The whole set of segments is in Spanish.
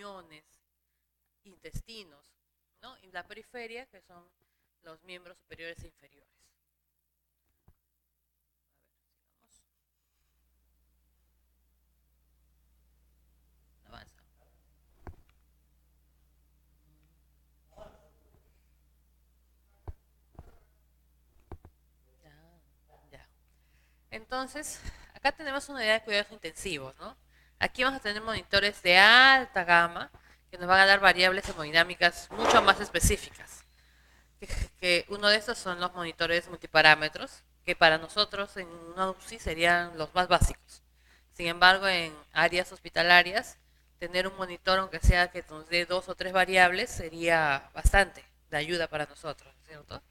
riñones, intestinos, ¿no? Y la periferia, que son los miembros superiores e inferiores. Avanza. Ya, ya. Entonces, acá tenemos una idea de cuidados intensivos, ¿no? Aquí vamos a tener monitores de alta gama que nos van a dar variables hemodinámicas mucho más específicas. Que uno de estos son los monitores multiparámetros, que para nosotros en una UCI serían los más básicos. Sin embargo, en áreas hospitalarias, tener un monitor, aunque sea que nos dé dos o tres variables, sería bastante de ayuda para nosotros, ¿cierto?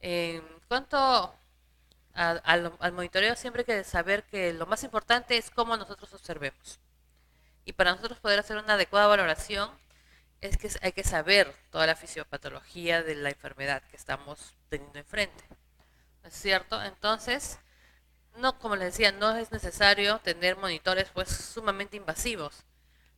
En cuanto al monitoreo, siempre hay que saber que lo más importante es cómo nosotros observemos. Y para nosotros poder hacer una adecuada valoración, es que hay que saber toda la fisiopatología de la enfermedad que estamos teniendo enfrente. ¿No es cierto? Entonces, no, como les decía, no es necesario tener monitores pues sumamente invasivos.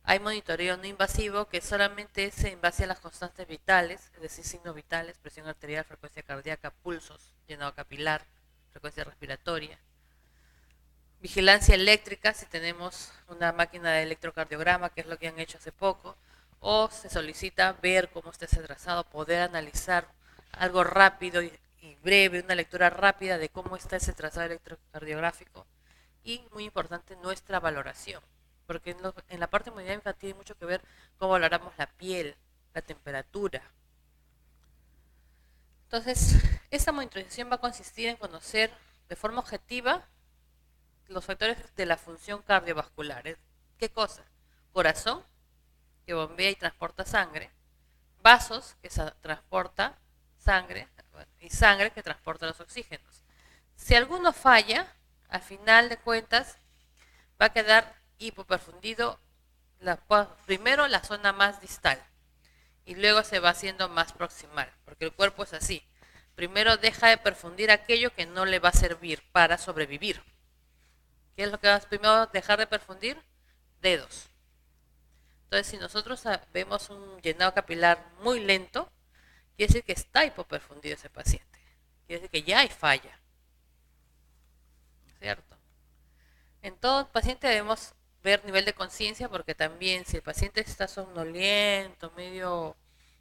Hay monitoreo no invasivo que solamente es en base a las constantes vitales, es decir, signos vitales, presión arterial, frecuencia cardíaca, pulsos, llenado capilar, frecuencia respiratoria. Vigilancia eléctrica, si tenemos una máquina de electrocardiograma, que es lo que han hecho hace poco, o se solicita ver cómo está ese trazado, poder analizar algo rápido y breve, una lectura rápida de cómo está ese trazado electrocardiográfico. Y muy importante, nuestra valoración, porque en la parte hemodinámica tiene mucho que ver cómo valoramos la piel, la temperatura. Entonces, esta monitorización va a consistir en conocer de forma objetiva los factores de la función cardiovascular. ¿Qué cosa? Corazón, que bombea y transporta sangre, vasos, que transporta sangre, y sangre, que transporta los oxígenos. Si alguno falla, al final de cuentas, va a quedar hipoperfundido primero la zona más distal y luego se va haciendo más proximal, porque el cuerpo es así. Primero deja de perfundir aquello que no le va a servir para sobrevivir. ¿Qué es lo que vas primero dejar de perfundir? Dedos. Entonces, si nosotros vemos un llenado capilar muy lento, quiere decir que está hipoperfundido ese paciente. Quiere decir que ya hay falla. ¿Cierto? En todo paciente debemos ver nivel de conciencia, porque también si el paciente está somnoliento, medio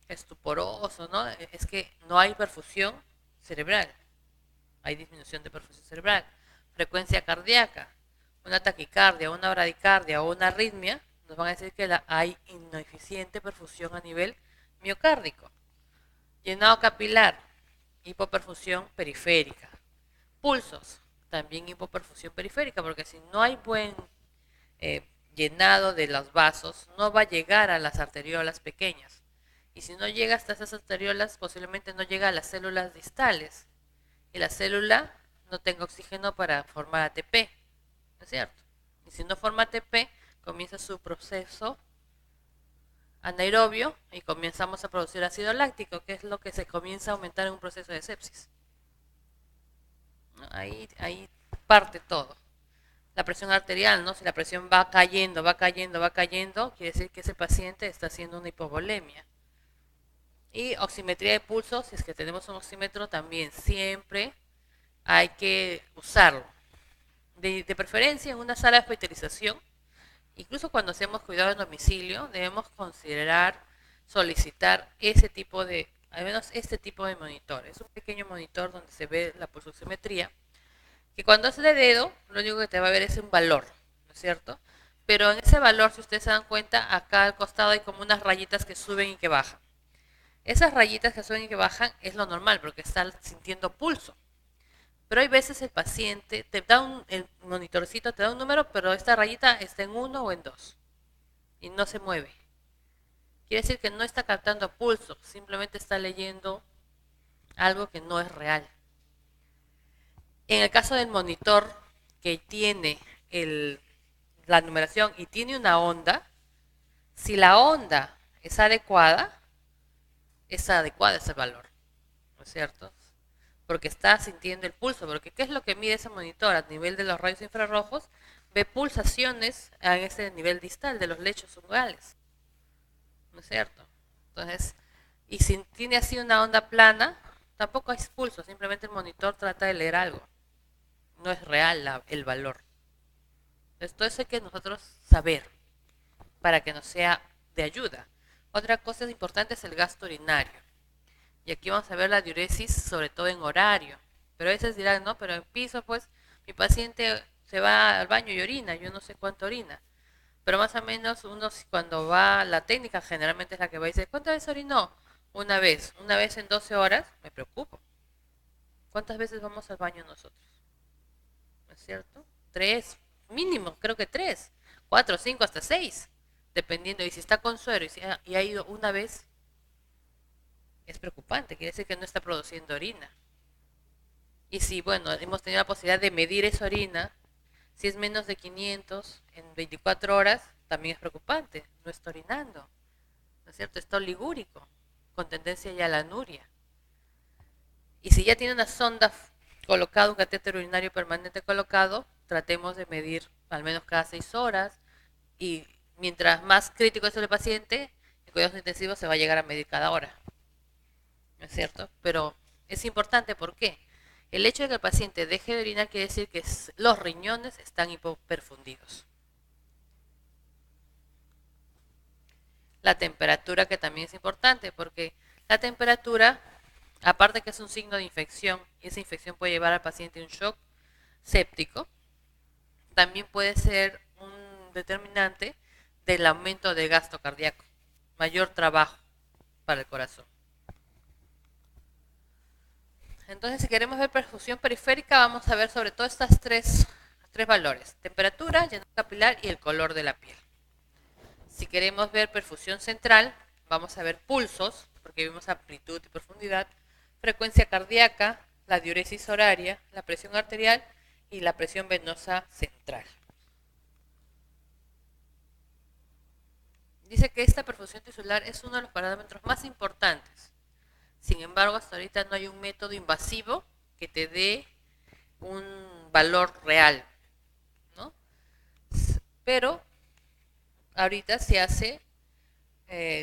estuporoso, ¿no? Es que no hay perfusión cerebral. Hay disminución de perfusión cerebral. Frecuencia cardíaca, una taquicardia, una bradicardia o una arritmia, nos van a decir que hay ineficiente perfusión a nivel miocárdico. Llenado capilar, hipoperfusión periférica. Pulsos, también hipoperfusión periférica, porque si no hay buen eh, llenado de los vasos, no va a llegar a las arteriolas pequeñas. Y si no llega hasta esas arteriolas, posiblemente no llega a las células distales. Y la célula no tenga oxígeno para formar ATP, ¿no es cierto? Y si no forma ATP, comienza su proceso anaerobio y comenzamos a producir ácido láctico, que es lo que se comienza a aumentar en un proceso de sepsis. ¿No? Ahí parte todo. La presión arterial, ¿no? Si la presión va cayendo, va cayendo, va cayendo, quiere decir que ese paciente está haciendo una hipovolemia. Y oximetría de pulso, si es que tenemos un oxímetro, también siempre hay que usarlo. De preferencia en una sala de hospitalización, incluso cuando hacemos cuidado en domicilio, debemos considerar solicitar ese tipo de, al menos este tipo de monitor. Es un pequeño monitor donde se ve la pulsoximetría, que cuando haces de dedo, lo único que te va a ver es un valor, ¿no es cierto? Pero en ese valor, si ustedes se dan cuenta, acá al costado hay como unas rayitas que suben y que bajan. Esas rayitas que suben y que bajan es lo normal, porque está sintiendo pulso. Pero hay veces el paciente te da el monitorcito te da un número, pero esta rayita está en uno o en dos y no se mueve. Quiere decir que no está captando pulso, simplemente está leyendo algo que no es real. En el caso del monitor que tiene la numeración y tiene una onda, si la onda es adecuada ese valor, ¿no es cierto? Porque está sintiendo el pulso, porque ¿qué es lo que mide ese monitor? A nivel de los rayos infrarrojos, ve pulsaciones a ese nivel distal de los lechos ungulares. ¿no es cierto? Entonces, y si tiene así una onda plana, tampoco hay pulso, simplemente el monitor trata de leer algo, no es real el valor. Entonces, todo eso hay que nosotros saber para que nos sea de ayuda. Otra cosa importante es el gasto urinario. Y aquí vamos a ver la diuresis, sobre todo en horario. Pero a veces dirán, no, pero en piso, pues, mi paciente se va al baño y orina, yo no sé cuánto orina. Pero más o menos uno cuando va, la técnica generalmente es la que va y dice, ¿cuántas veces orinó? Una vez en 12 horas, me preocupo. ¿Cuántas veces vamos al baño nosotros? ¿No es cierto? Tres, mínimo, creo que tres, cuatro, cinco, hasta seis, dependiendo. Y si está con suero y ha ido una vez, es preocupante, quiere decir que no está produciendo orina. Y si, bueno, hemos tenido la posibilidad de medir esa orina, si es menos de 500 en 24 horas, también es preocupante, no está orinando, ¿no es cierto? Está oligúrico, con tendencia ya a la anuria. Y si ya tiene una sonda colocada, un catéter urinario permanente colocado, tratemos de medir al menos cada 6 horas y mientras más crítico es el paciente, en cuidados intensivos se va a llegar a medir cada hora, ¿no es cierto? Pero es importante, ¿por qué? El hecho de que el paciente deje de orinar quiere decir que los riñones están hipoperfundidos. La temperatura, que también es importante, porque la temperatura, aparte que es un signo de infección, y esa infección puede llevar al paciente a un shock séptico, también puede ser un determinante del aumento del gasto cardíaco, mayor trabajo para el corazón. Entonces, si queremos ver perfusión periférica, vamos a ver sobre todo estas tres valores: temperatura, llenado capilar y el color de la piel. Si queremos ver perfusión central, vamos a ver pulsos, porque vemos amplitud y profundidad, frecuencia cardíaca, la diuresis horaria, la presión arterial y la presión venosa central. Dice que esta perfusión tisular es uno de los parámetros más importantes. Sin embargo, hasta ahorita no hay un método invasivo que te dé un valor real, ¿no? Pero ahorita se hace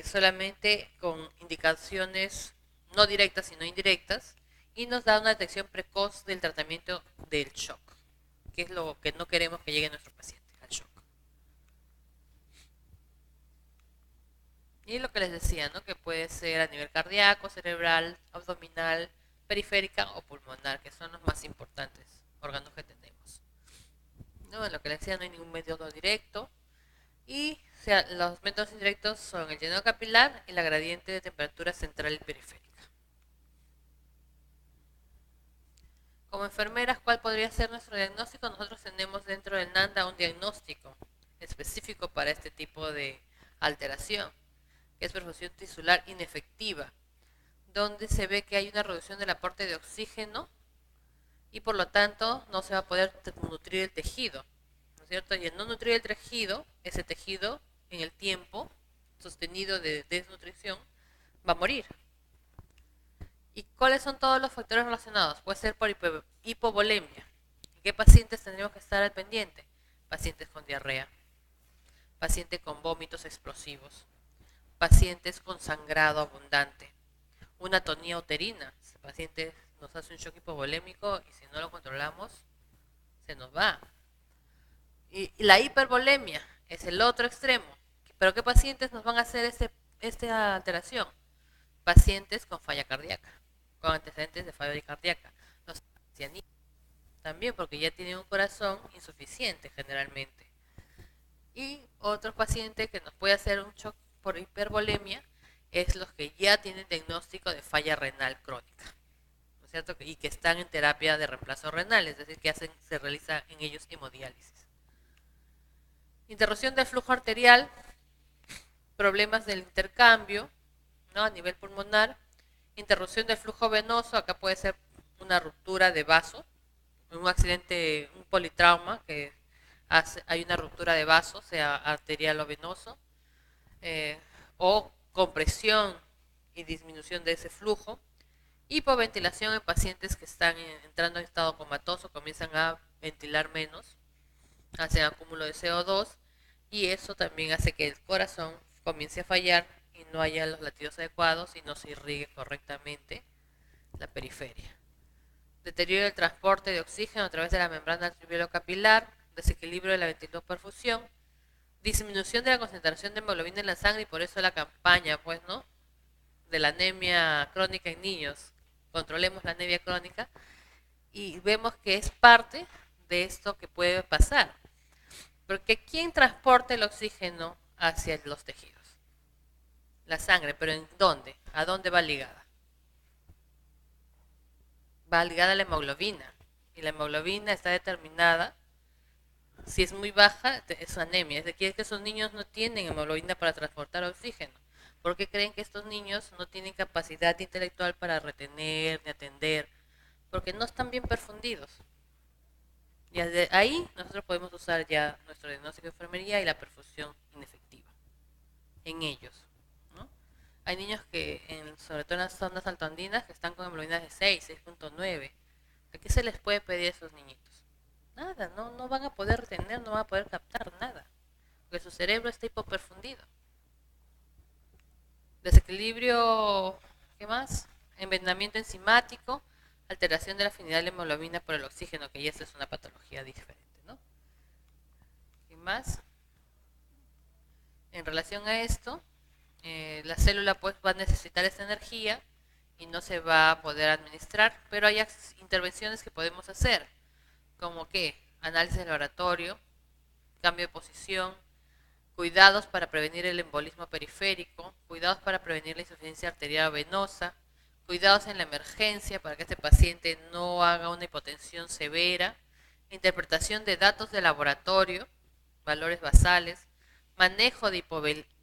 solamente con indicaciones no directas sino indirectas y nos da una detección precoz del tratamiento del shock, que es lo que no queremos que llegue a nuestro paciente, al shock. Y lo que les decía, ¿no? Que puede ser a nivel cardíaco, cerebral, abdominal, periférica o pulmonar, que son los más importantes órganos que tenemos. ¿No? Lo que les decía, no hay ningún método directo. Y los métodos indirectos son el llenado capilar y la gradiente de temperatura central y periférica. Como enfermeras, ¿cuál podría ser nuestro diagnóstico? Nosotros tenemos dentro del NANDA un diagnóstico específico para este tipo de alteración, que es perfusión tisular inefectiva, donde se ve que hay una reducción del aporte de oxígeno y por lo tanto no se va a poder nutrir el tejido, ¿no es cierto? Y el no nutrir el tejido, ese tejido en el tiempo sostenido de desnutrición va a morir. ¿Y cuáles son todos los factores relacionados? Puede ser por hipovolemia. ¿En qué pacientes tendríamos que estar al pendiente? Pacientes con diarrea, pacientes con vómitos explosivos, pacientes con sangrado abundante, una atonía uterina. Si el paciente nos hace un shock hipovolémico y si no lo controlamos, se nos va. Y la hipervolemia es el otro extremo. ¿Pero qué pacientes nos van a hacer esta alteración? Pacientes con falla cardíaca, con antecedentes de falla cardíaca. Los ancianitos también, porque ya tienen un corazón insuficiente generalmente. Y otro paciente que nos puede hacer un shock por hipervolemia es los que ya tienen diagnóstico de falla renal crónica, ¿no es cierto? Y que están en terapia de reemplazo renal, es decir, que se realiza en ellos hemodiálisis. Interrupción del flujo arterial, problemas del intercambio, ¿no? A nivel pulmonar, interrupción del flujo venoso, acá puede ser una ruptura de vaso, un accidente, un politrauma, que hay una ruptura de vaso, sea arterial o venoso, o compresión y disminución de ese flujo, hipoventilación en pacientes que están entrando en estado comatoso, comienzan a ventilar menos, hacen acúmulo de CO2 y eso también hace que el corazón comience a fallar y no haya los latidos adecuados y no se irrigue correctamente la periferia. Deterioro del transporte de oxígeno a través de la membrana arterial capilar, desequilibrio de la ventinoperfusión, disminución de la concentración de hemoglobina en la sangre y por eso la campaña, pues, ¿no? De la anemia crónica en niños. Controlemos la anemia crónica y vemos que es parte de esto que puede pasar. Porque ¿quién transporta el oxígeno hacia los tejidos? La sangre, pero ¿en dónde? ¿A dónde va ligada? Va ligada a la hemoglobina. Y la hemoglobina está determinada, si es muy baja, es anemia. Es decir, que esos niños no tienen hemoglobina para transportar oxígeno. ¿Por qué creen que estos niños no tienen capacidad intelectual para retener ni atender? Porque no están bien perfundidos. Y desde ahí nosotros podemos usar ya nuestro diagnóstico de enfermería y la perfusión inefectiva en ellos, ¿no? Hay niños que, sobre todo en las zonas altoandinas, que están con hemoglobinas de 6, 6.9. ¿A qué se les puede pedir a esos niñitos? Nada, no van a poder retener, no van a poder captar nada, porque su cerebro está hipoperfundido. Desequilibrio, ¿qué más? Envenenamiento enzimático, alteración de la afinidad de la hemoglobina por el oxígeno, que ya esta es una patología diferente, ¿no? ¿Qué más? En relación a esto, la célula pues va a necesitar esta energía y no se va a poder administrar, pero hay intervenciones que podemos hacer, como que análisis de laboratorio, cambio de posición, cuidados para prevenir el embolismo periférico, cuidados para prevenir la insuficiencia arterial venosa, cuidados en la emergencia para que este paciente no haga una hipotensión severa, interpretación de datos de laboratorio, valores basales, manejo de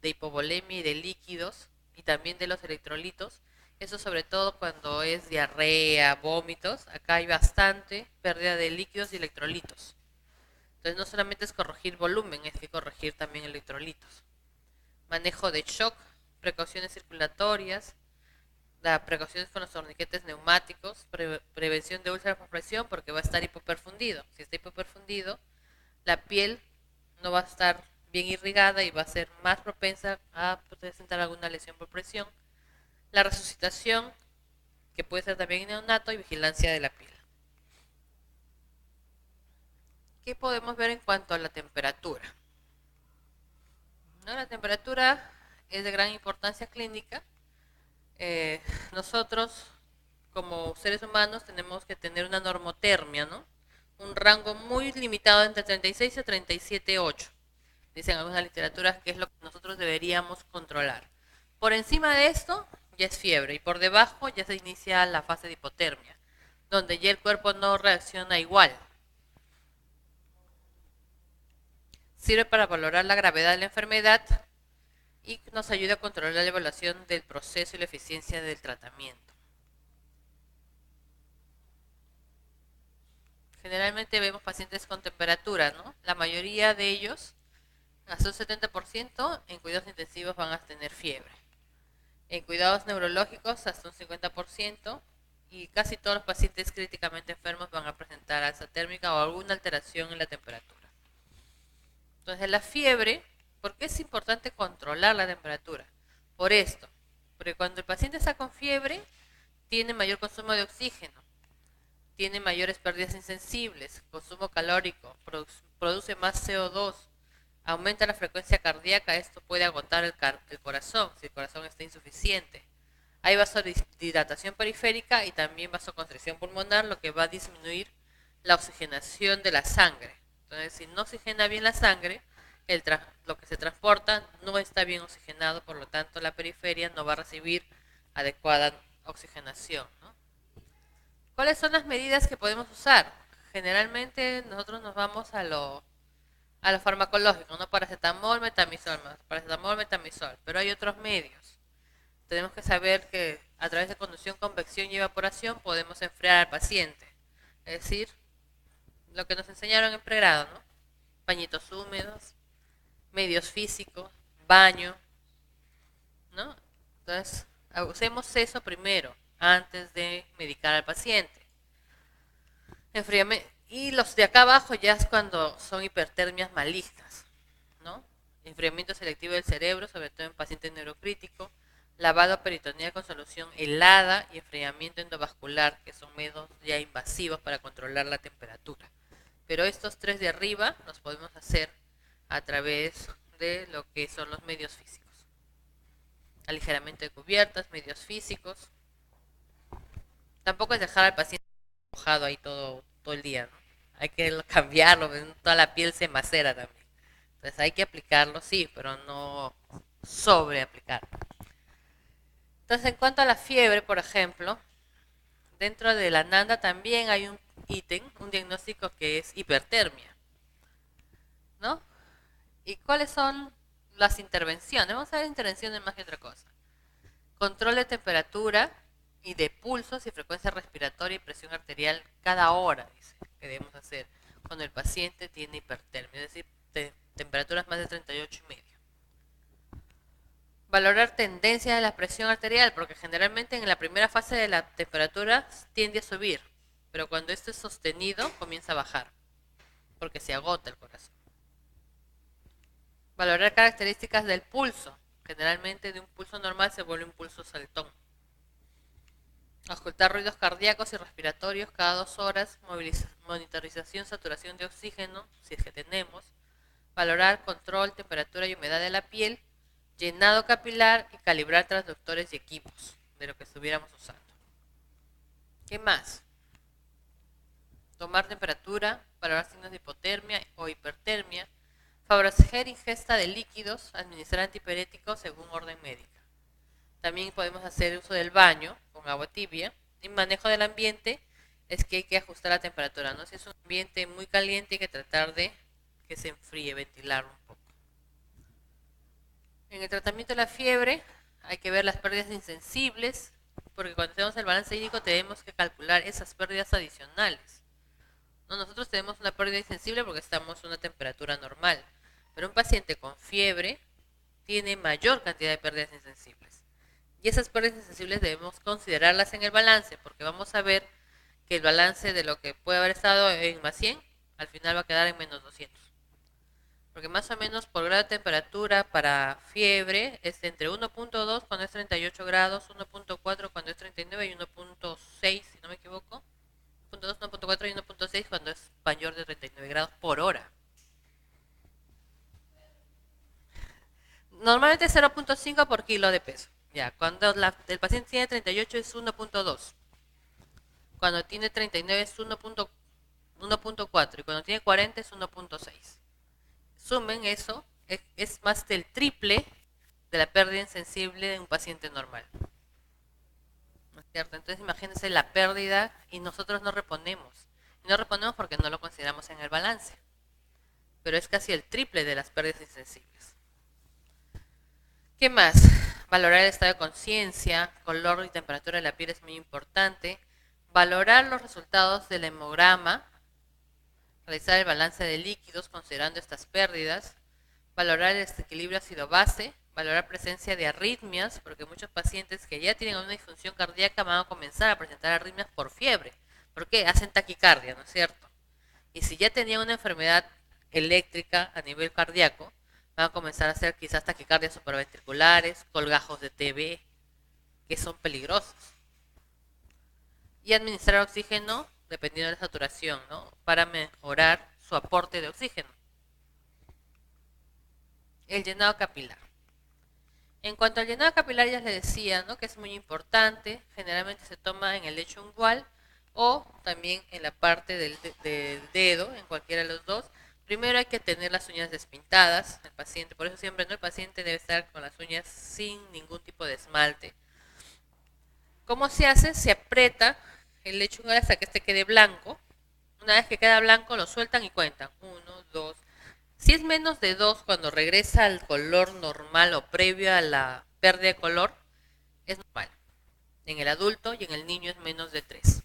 hipovolemia y de líquidos y también de los electrolitos. Eso sobre todo cuando es diarrea, vómitos. Acá hay bastante pérdida de líquidos y electrolitos. Entonces no solamente es corregir volumen, es que corregir también electrolitos. Manejo de shock, precauciones circulatorias, las precauciones con los torniquetes neumáticos, prevención de úlceras por presión porque va a estar hipoperfundido. Si está hipoperfundido, la piel no va a estar bien irrigada y va a ser más propensa a presentar alguna lesión por presión. La resucitación, que puede ser también neonato, y vigilancia de la piel. ¿Qué podemos ver en cuanto a la temperatura? ¿No? La temperatura es de gran importancia clínica. Nosotros, como seres humanos, tenemos que tener una normotermia, ¿no? Un rango muy limitado entre 36 y 37,8. Dicen algunas literaturas que es lo que nosotros deberíamos controlar. Por encima de esto ya es fiebre y por debajo ya se inicia la fase de hipotermia, donde ya el cuerpo no reacciona igual. Sirve para valorar la gravedad de la enfermedad y nos ayuda a controlar la evaluación del proceso y la eficiencia del tratamiento. Generalmente vemos pacientes con temperatura, ¿no? La mayoría de ellos, hasta un 70%, en cuidados intensivos van a tener fiebre. En cuidados neurológicos, hasta un 50%, y casi todos los pacientes críticamente enfermos van a presentar alza térmica o alguna alteración en la temperatura. Entonces, la fiebre, ¿por qué es importante controlar la temperatura? Por esto, porque cuando el paciente está con fiebre, tiene mayor consumo de oxígeno, tiene mayores pérdidas insensibles, consumo calórico, produce más CO2, aumenta la frecuencia cardíaca, esto puede agotar el corazón, si el corazón está insuficiente. Hay vasodilatación periférica y también vasoconstricción pulmonar, lo que va a disminuir la oxigenación de la sangre. Entonces, si no oxigena bien la sangre, lo que se transporta no está bien oxigenado, por lo tanto la periferia no va a recibir adecuada oxigenación, ¿no? ¿Cuáles son las medidas que podemos usar? Generalmente nosotros nos vamos a lo farmacológico, ¿no? Paracetamol, metamizol, pero hay otros medios. Tenemos que saber que a través de conducción, convección y evaporación podemos enfriar al paciente. Es decir, lo que nos enseñaron en pregrado, ¿no? Pañitos húmedos, medios físicos, baño, ¿no? Entonces, usemos eso primero, antes de medicar al paciente. Y los de acá abajo ya es cuando son hipertermias malignas, ¿no? enfriamiento selectivo del cerebro, sobre todo en pacientes neurocríticos, lavado peritoneal con solución helada y enfriamiento endovascular, que son métodos ya invasivos para controlar la temperatura. Pero estos tres de arriba los podemos hacer a través de lo que son los medios físicos. Aligeramiento de cubiertas, medios físicos. Tampoco es dejar al paciente mojado ahí todo el día, ¿no? Hay que cambiarlo, toda la piel se macera también. Entonces hay que aplicarlo, sí, pero no sobreaplicar. Entonces, en cuanto a la fiebre, por ejemplo, dentro de la NANDA también hay un ítem, un diagnóstico que es hipertermia, ¿no? ¿Y cuáles son las intervenciones? Vamos a ver intervenciones más que otra cosa. Control de temperatura y de pulsos y frecuencia respiratoria y presión arterial cada hora, dice, que debemos hacer cuando el paciente tiene hipertermia, es decir, temperaturas más de 38,5. Valorar tendencia de la presión arterial, porque generalmente en la primera fase de la temperatura tiende a subir, pero cuando esto es sostenido comienza a bajar, porque se agota el corazón. Valorar características del pulso, generalmente de un pulso normal se vuelve un pulso saltón. Auscultar ruidos cardíacos y respiratorios cada 2 horas, monitorización, saturación de oxígeno, si es que tenemos, valorar control, temperatura y humedad de la piel, llenado capilar y calibrar transductores y equipos de lo que estuviéramos usando. ¿Qué más? Tomar temperatura, valorar signos de hipotermia o hipertermia, favorecer ingesta de líquidos, administrar antipiréticos según orden médica. También podemos hacer uso del baño con agua tibia. Y manejo del ambiente es que hay que ajustar la temperatura, ¿no? Si es un ambiente muy caliente hay que tratar de que se enfríe, ventilar un poco. En el tratamiento de la fiebre hay que ver las pérdidas insensibles, porque cuando hacemos el balance hídrico tenemos que calcular esas pérdidas adicionales. ¿No? Nosotros tenemos una pérdida insensible porque estamos a una temperatura normal, pero un paciente con fiebre tiene mayor cantidad de pérdidas insensibles. Y esas pérdidas insensibles debemos considerarlas en el balance, porque vamos a ver que el balance de lo que puede haber estado en más 100, al final va a quedar en menos 200. Porque más o menos por grado de temperatura para fiebre es entre 1.2 cuando es 38 grados, 1.4 cuando es 39 y 1.6, si no me equivoco. 1.2, 1.4 y 1.6 cuando es mayor de 39 grados por hora. Normalmente es 0.5 por kilo de peso. Ya, cuando el paciente tiene 38 es 1.2. Cuando tiene 39 es 1.4 y cuando tiene 40 es 1.6. Sumen eso, es más del triple de la pérdida insensible de un paciente normal. ¿No es cierto? Entonces imagínense la pérdida y nosotros no reponemos. Y no reponemos porque no lo consideramos en el balance. Pero es casi el triple de las pérdidas insensibles. ¿Qué más? Valorar el estado de conciencia, color y temperatura de la piel es muy importante. Valorar los resultados del hemograma, realizar el balance de líquidos considerando estas pérdidas, valorar el desequilibrio ácido-base, valorar presencia de arritmias, porque muchos pacientes que ya tienen una disfunción cardíaca van a comenzar a presentar arritmias por fiebre. ¿Por qué? Hacen taquicardia, ¿no es cierto? Y si ya tenían una enfermedad eléctrica a nivel cardíaco, van a comenzar a hacer quizás taquicardias supraventriculares, colgajos de TB, que son peligrosos. Y administrar oxígeno dependiendo de la saturación, ¿no? Para mejorar su aporte de oxígeno. El llenado capilar. En cuanto al llenado capilar, ya les decía, ¿no? Que es muy importante. Generalmente se toma en el lecho ungual o también en la parte del dedo, en cualquiera de los dos. Primero hay que tener las uñas despintadas, el paciente, por eso siempre, ¿no? El paciente debe estar con las uñas sin ningún tipo de esmalte. ¿Cómo se hace? Se aprieta el lecho ungual hasta que este quede blanco. Una vez que queda blanco lo sueltan y cuentan. 1, 2. Si es menos de 2 cuando regresa al color normal o previo a la pérdida de color, es normal. En el adulto y en el niño es menos de 3.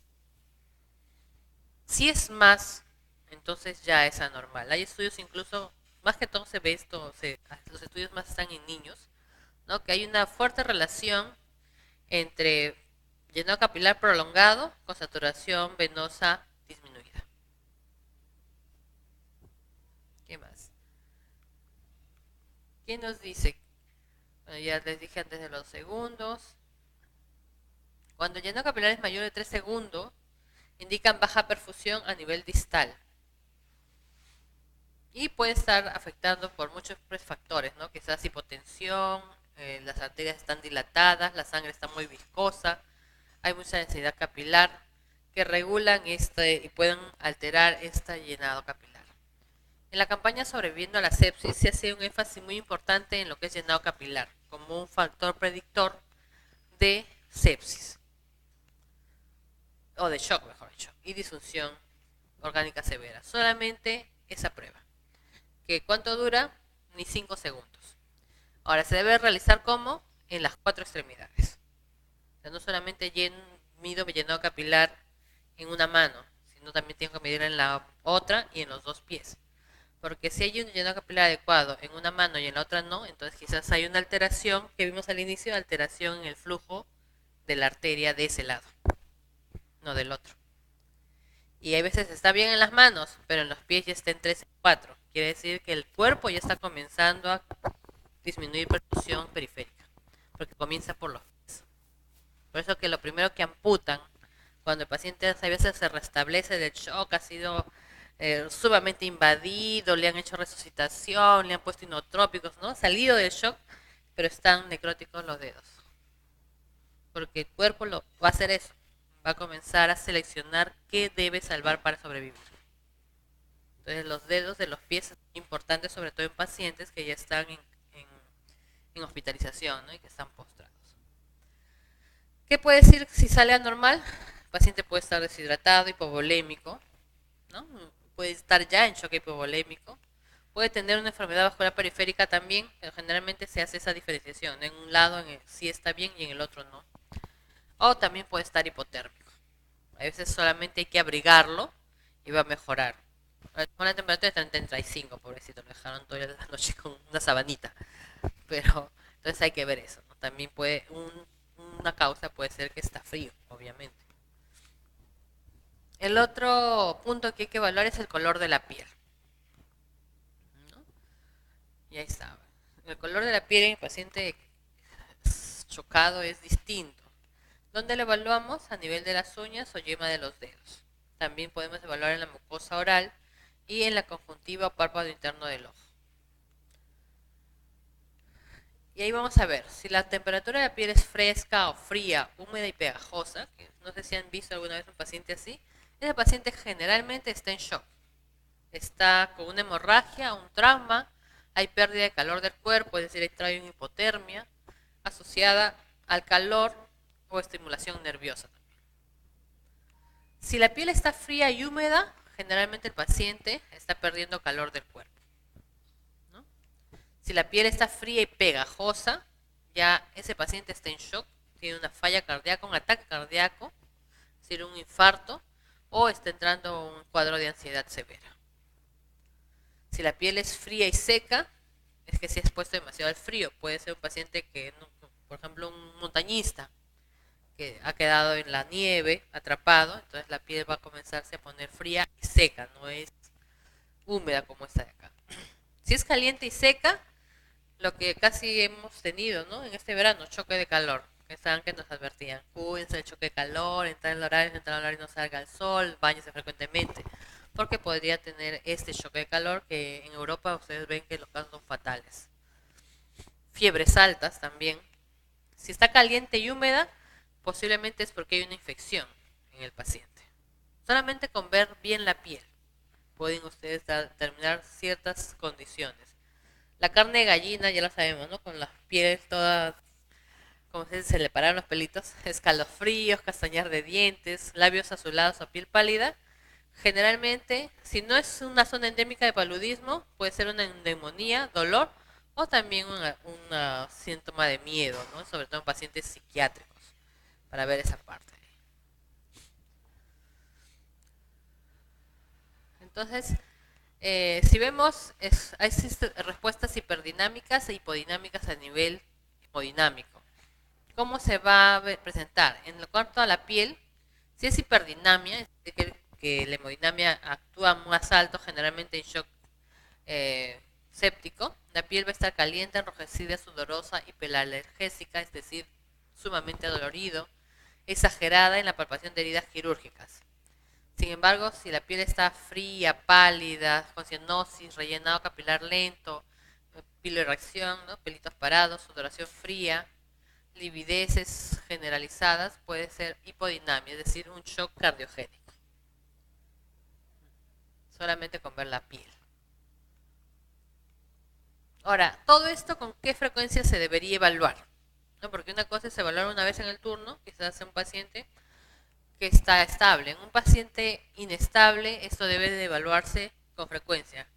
Si es más, entonces ya es anormal. Hay estudios incluso, más que todo se ve esto, los estudios más están en niños, ¿no? Que hay una fuerte relación entre llenado capilar prolongado con saturación venosa disminuida. ¿Qué más? ¿Qué nos dice? Bueno, ya les dije antes de los segundos. Cuando el llenado capilar es mayor de 3 segundos, indican baja perfusión a nivel distal. Y puede estar afectando por muchos factores, ¿no? Quizás hipotensión, las arterias están dilatadas, la sangre está muy viscosa, hay mucha densidad capilar que regulan y pueden alterar este llenado capilar. En la campaña Sobreviviendo a la Sepsis se hace un énfasis muy importante en lo que es llenado capilar, como un factor predictor de sepsis, o de shock, mejor dicho, y disfunción orgánica severa. Solamente esa prueba. ¿Que cuánto dura? Ni 5 segundos. Ahora, se debe realizar como en las 4 extremidades. O sea, no solamente mido llenado capilar en una mano, sino también tengo que medir en la otra y en los dos pies. Porque si hay un llenado capilar adecuado en una mano y en la otra no, entonces quizás hay una alteración que vimos al inicio, alteración en el flujo de la arteria de ese lado, no del otro. Y hay veces está bien en las manos, pero en los pies ya está en 3 y 4. Quiere decir que el cuerpo ya está comenzando a disminuir perfusión periférica, porque comienza por los pies. Por eso que lo primero que amputan, cuando el paciente a veces se restablece del shock, ha sido sumamente invadido, le han hecho resucitación, le han puesto inotrópicos, ¿no? Salido del shock, pero están necróticos los dedos. Porque el cuerpo va a hacer eso, va a comenzar a seleccionar qué debe salvar para sobrevivir. Entonces los dedos de los pies son importantes, sobre todo en pacientes que ya están en hospitalización, ¿no? Y que están postrados. ¿Qué puede decir si sale anormal? El paciente puede estar deshidratado, hipovolémico, ¿no? Puede estar ya en shock hipovolémico. Puede tener una enfermedad vascular periférica también, pero generalmente se hace esa diferenciación. En un lado sí está bien y en el otro no. O también puede estar hipotérmico. A veces solamente hay que abrigarlo y va a mejorar. Con la temperatura de 35, pobrecito, lo dejaron toda la noche con una sabanita. Pero entonces hay que ver eso, ¿no? También una causa puede ser que está frío, obviamente. El otro punto que hay que evaluar es el color de la piel, ¿no? Y ahí está. El color de la piel en el paciente chocado es distinto. ¿Dónde lo evaluamos? A nivel de las uñas o yema de los dedos. También podemos evaluar en la mucosa oral y en la conjuntiva o párpado interno del ojo. Y ahí vamos a ver si la temperatura de la piel es fresca o fría, húmeda y pegajosa, que no sé si han visto alguna vez un paciente así. Ese paciente generalmente está en shock. Está con una hemorragia, un trauma, hay pérdida de calor del cuerpo, es decir, trae una hipotermia asociada al calor o estimulación nerviosa también. Si la piel está fría y húmeda, generalmente el paciente está perdiendo calor del cuerpo, ¿no? Si la piel está fría y pegajosa, ya ese paciente está en shock, tiene una falla cardíaca, un ataque cardíaco, es decir, un infarto, o está entrando un cuadro de ansiedad severa. Si la piel es fría y seca, es que se ha expuesto demasiado al frío. Puede ser un paciente que, por ejemplo, un montañista que ha quedado en la nieve, atrapado, entonces la piel va a comenzarse a poner fría y seca, no es húmeda como esta de acá. Si es caliente y seca, lo que casi hemos tenido, ¿no? En este verano, choque de calor, que nos advertían, cuídense del choque de calor, entrar en el horario y no salga al sol, báñese frecuentemente, porque podría tener este choque de calor que en Europa ustedes ven que los casos son fatales. Fiebres altas también. Si está caliente y húmeda, posiblemente es porque hay una infección en el paciente. Solamente con ver bien la piel pueden ustedes determinar ciertas condiciones. La carne de gallina, ya lo sabemos, ¿no? Con las pieles todas, como se le pararon los pelitos, escalofríos, castañar de dientes, labios azulados o piel pálida. Generalmente, si no es una zona endémica de paludismo, puede ser una neumonía, dolor o también un síntoma de miedo, ¿no? Sobre todo en pacientes psiquiátricos, para ver esa parte. Entonces, si vemos, existen respuestas hiperdinámicas e hipodinámicas a nivel hemodinámico. ¿Cómo se va a presentar? En cuanto a la piel, si es hiperdinamia, es decir, que la hemodinamia actúa más alto, generalmente en shock séptico, la piel va a estar caliente, enrojecida, sudorosa, hipelalgésica, es decir, sumamente dolorido, exagerada en la palpación de heridas quirúrgicas. Sin embargo, si la piel está fría, pálida, con cianosis, rellenado capilar lento, piloerección, ¿no? Pelitos parados, sudoración fría, livideces generalizadas, puede ser hipodinamia, es decir, un shock cardiogénico, solamente con ver la piel. Ahora, ¿todo esto con qué frecuencia se debería evaluar? ¿No? Porque una cosa es evaluar una vez en el turno, quizás en un paciente que está estable. En un paciente inestable, esto debe de evaluarse con frecuencia,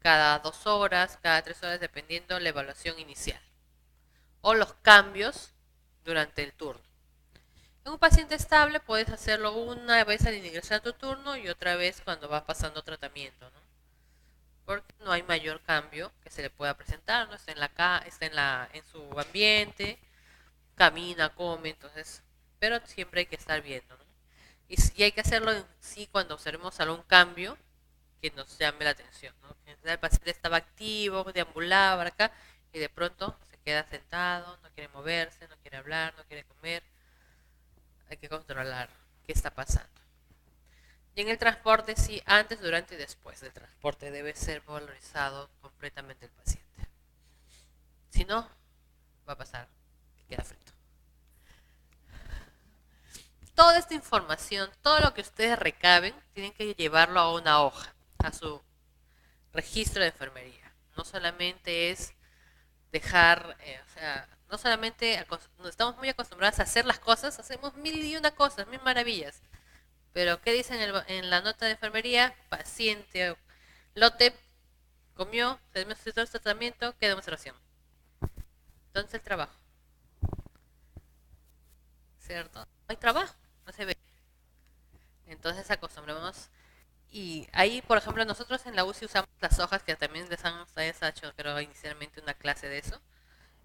cada 2 horas, cada 3 horas, dependiendo la evaluación inicial, o los cambios durante el turno. En un paciente estable puedes hacerlo una vez al ingresar a tu turno y otra vez cuando va pasando tratamiento, ¿no? Porque no hay mayor cambio que se le pueda presentar, ¿no? En su ambiente, camina, come, entonces, pero siempre hay que estar viendo, ¿no? Y hay que hacerlo en sí cuando observemos algún cambio que nos llame la atención, ¿no? El paciente estaba activo, deambulaba acá y de pronto se queda sentado, no quiere moverse, no quiere hablar, no quiere comer. Hay que controlar qué está pasando. Y en el transporte, sí, antes, durante y después del transporte debe ser valorizado completamente el paciente. Si no, va a pasar que queda frito. Toda esta información, todo lo que ustedes recaben, tienen que llevarlo a una hoja, a su registro de enfermería. No solamente es dejar, no solamente estamos muy acostumbrados a hacer las cosas, hacemos mil y una cosas, mil maravillas. Pero, ¿qué dice en la nota de enfermería? Paciente, lote, comió, se administró el tratamiento, queda demostración. Entonces el trabajo, ¿cierto? No hay trabajo, no se ve. Entonces acostumbramos. Y ahí, por ejemplo, nosotros en la UCI usamos las hojas que también les han ustedes hecho, creo, inicialmente una clase de eso,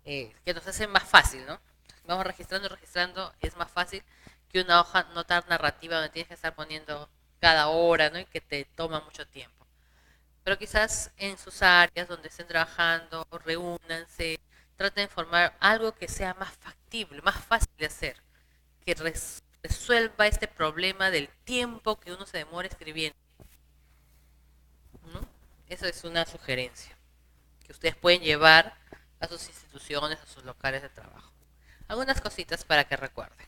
que nos hace más fácil, ¿no? Vamos registrando, registrando, y es más fácil que una hoja nota narrativa donde tienes que estar poniendo cada hora, ¿no? Y que te toma mucho tiempo. Pero quizás en sus áreas donde estén trabajando, reúnanse, traten de formar algo que sea más factible, más fácil de hacer, que resuelva este problema del tiempo que uno se demora escribiendo, ¿no? Eso es una sugerencia que ustedes pueden llevar a sus instituciones, a sus locales de trabajo. Algunas cositas para que recuerden.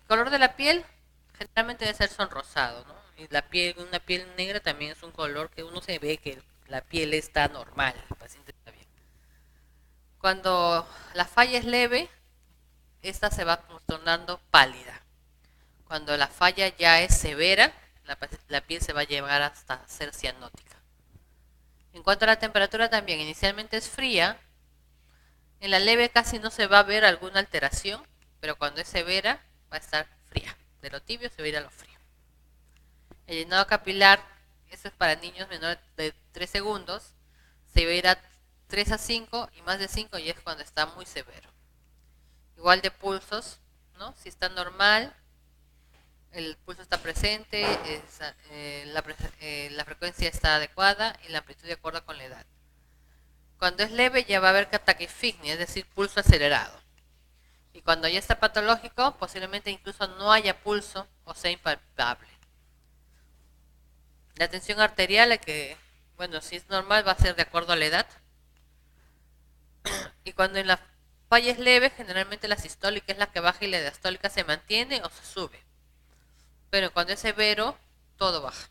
Color de la piel generalmente debe ser sonrosado, ¿no? Y una piel negra también es un color que uno se ve que la piel está normal, el paciente está bien. Cuando la falla es leve, esta se va tornando pálida. Cuando la falla ya es severa, la piel se va a llevar hasta ser cianótica. En cuanto a la temperatura también, inicialmente es fría. En la leve casi no se va a ver alguna alteración, pero cuando es severa va a estar fría. De lo tibio se va a ir a lo frío. El llenado capilar, eso es para niños menores de 3 segundos, se va a ir a 3 a 5 y más de 5 ya es cuando está muy severo. Igual de pulsos, ¿no? Si está normal, el pulso está presente, la frecuencia está adecuada y la amplitud de acuerdo con la edad. Cuando es leve ya va a haber taquifignia, es decir, pulso acelerado. Y cuando ya está patológico, posiblemente incluso no haya pulso o sea impalpable. La tensión arterial, que, bueno, si es normal va a ser de acuerdo a la edad. Y cuando en la falla es leve, generalmente la sistólica es la que baja y la diastólica se mantiene o se sube. Pero cuando es severo, todo baja.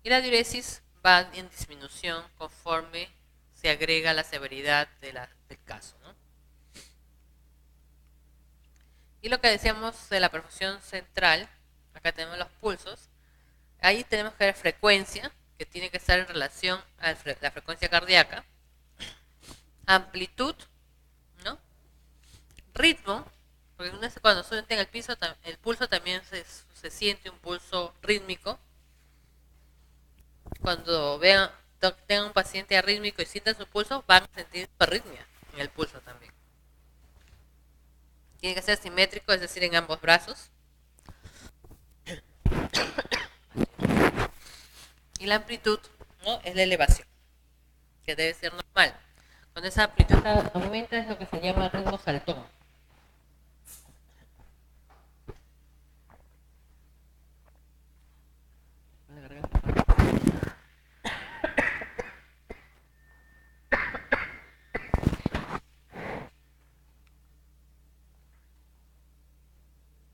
Y la diuresis va en disminución conforme se agrega la severidad del caso, ¿no? Y lo que decíamos de la perfusión central, acá tenemos los pulsos, ahí tenemos que ver frecuencia, que tiene que estar en relación a la frecuencia cardíaca, amplitud, ¿no? Ritmo, porque cuando suben el piso, el pulso también se siente un pulso rítmico. Cuando tengan un paciente arrítmico y sientan su pulso, van a sentir arritmia en el pulso también. Tiene que ser simétrico, es decir, en ambos brazos. Y la amplitud, ¿no? Es la elevación, que debe ser normal. Cuando esa amplitud aumenta es lo que se llama ritmo saltón.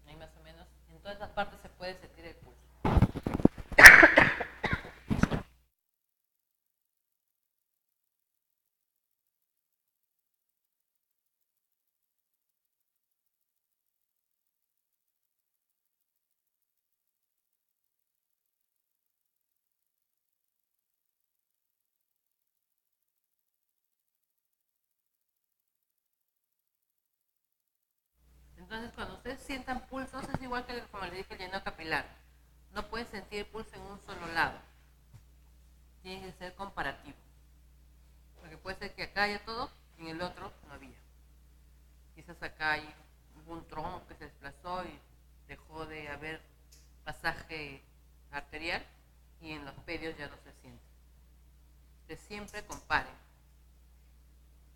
Ahí más o menos, en todas las partes se puede sentir el pulso. Entonces, cuando ustedes sientan pulsos, es igual que como les dije el llenado capilar. No pueden sentir el pulso en un solo lado. Tiene que ser comparativo. Porque puede ser que acá haya todo y en el otro no había. Quizás acá hay un tronco que se desplazó y dejó de haber pasaje arterial y en los pedios ya no se siente. Ustedes siempre comparen.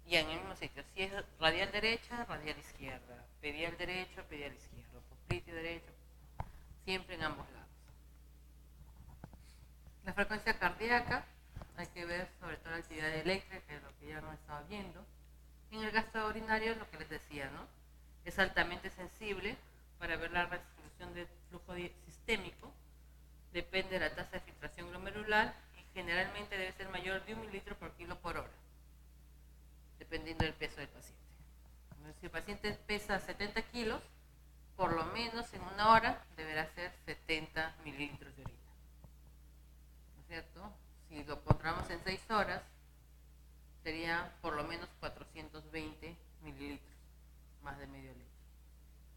Y en el mismo sitio. Si es radial derecha, radial izquierda. Pedial derecho, pedial izquierdo. Popliteo derecho. Siempre en ambos lados. La frecuencia cardíaca, hay que ver sobre todo la actividad eléctrica, que es lo que ya no estaba viendo. En el gasto urinario es lo que les decía, ¿no? Es altamente sensible para ver la resolución del flujo sistémico. Depende de la tasa de filtración glomerular y generalmente debe ser mayor de 1 mililitro por kilo por hora, dependiendo del peso del paciente. Si el paciente pesa 70 kilos, por lo menos en una hora deberá ser 70 mililitros de orina. ¿No es cierto? Si lo encontramos en 6 horas, sería por lo menos 420 mililitros, más de medio litro.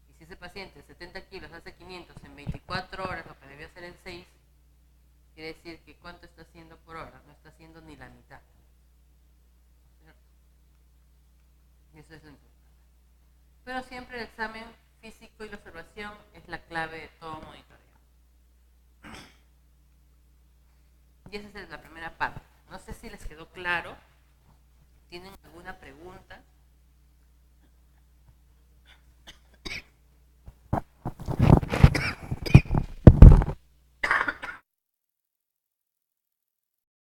Y si ese paciente de 70 kilos hace 500 en 24 horas, lo que debe hacer en 6, quiere decir que ¿cuánto está haciendo por hora? No está haciendo ni la mitad. ¿Cierto? Y eso es lo importante. Pero siempre el examen físico y la observación es la clave de todo